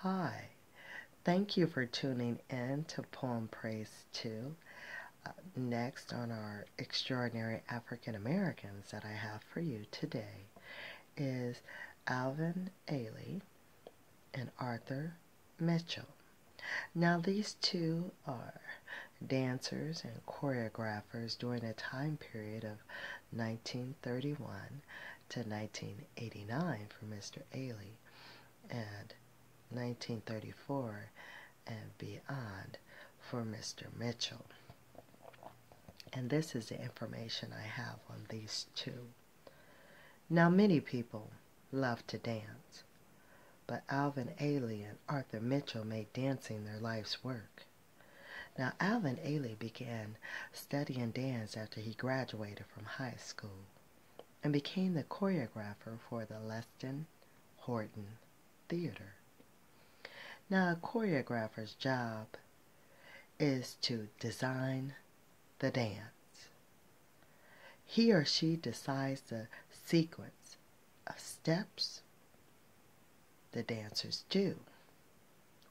Hi, thank you for tuning in to Poem Praise 2. Next on our Extraordinary African Americans that I have for you today is Alvin, Ailey, and Arthur Mitchell. Now these two are dancers and choreographers during a time period of 1931 to 1989 for Mr. Ailey and 1934 and beyond for Mr. Mitchell. And this is the information I have on these two. Now many people love to dance, but Alvin Ailey and Arthur Mitchell made dancing their life's work. Now Alvin Ailey began studying dance after he graduated from high school and became the choreographer for the Leston Horton Theater. Now a choreographer's job is to design the dance. He or she decides the sequence of steps the dancers do,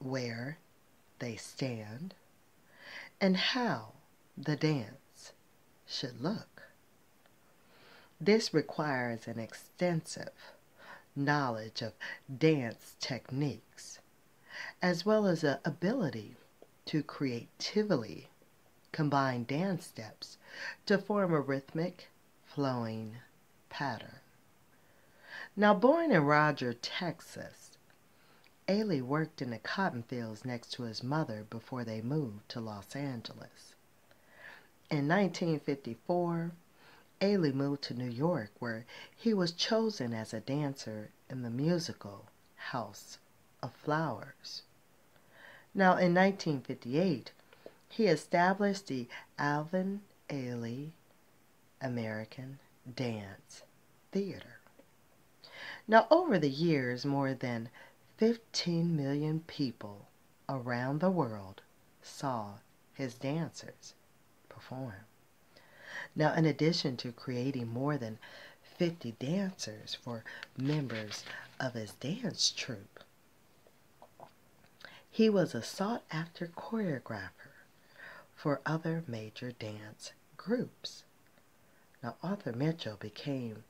where they stand, and how the dance should look. This requires an extensive knowledge of dance techniques, as well as the ability to creatively combine dance steps to form a rhythmic, flowing pattern. Now, born in Roger, Texas, Ailey worked in the cotton fields next to his mother before they moved to Los Angeles. In 1954, Ailey moved to New York, where he was chosen as a dancer in the musical House of Flowers. Now, in 1958, he established the Alvin Ailey American Dance Theater. Now, over the years, more than 15 million people around the world saw his dancers perform. Now, in addition to creating more than 50 dancers for members of his dance troupe, he was a sought-after choreographer for other major dance groups. Now, Arthur Mitchell began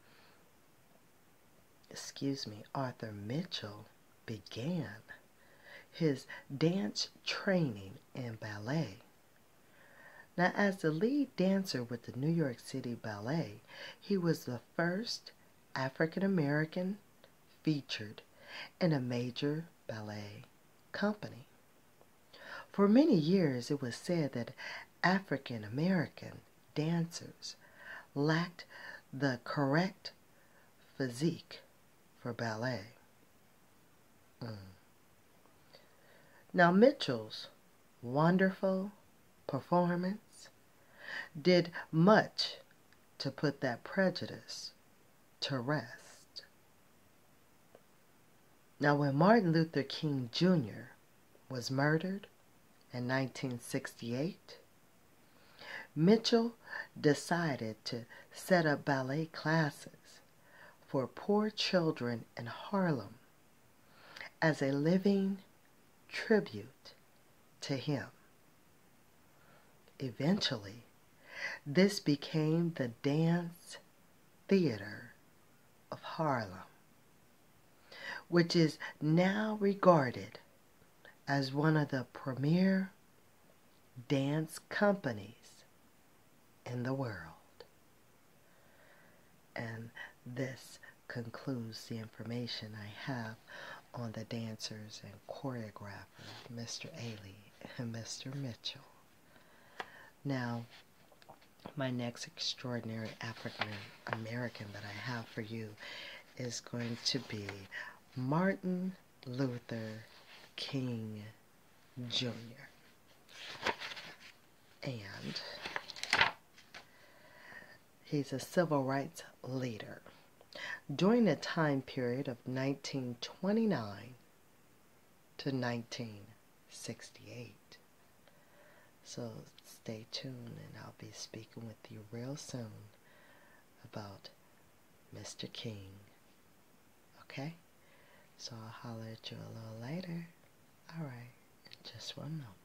his dance training in ballet. Now, as the lead dancer with the New York City Ballet, he was the first African American featured in a major ballet company. For many years, it was said that African American dancers lacked the correct physique for ballet. Now, Mitchell's wonderful performance did much to put that prejudice to rest. Now, when Martin Luther King Jr. was murdered in 1968, Mitchell decided to set up ballet classes for poor children in Harlem as a living tribute to him. Eventually, this became the Dance Theater of Harlem, which is now regarded as one of the premier dance companies in the world. And this concludes the information I have on the dancers and choreographers, Mr. Ailey and Mr. Mitchell. Now, my next extraordinary African American that I have for you is going to be Martin Luther King Jr. And he's a civil rights leader during the time period of 1929 to 1968. So stay tuned, and I'll be speaking with you real soon about Mr. King. Okay? So I'll holler at you a little later. All right, just one moment.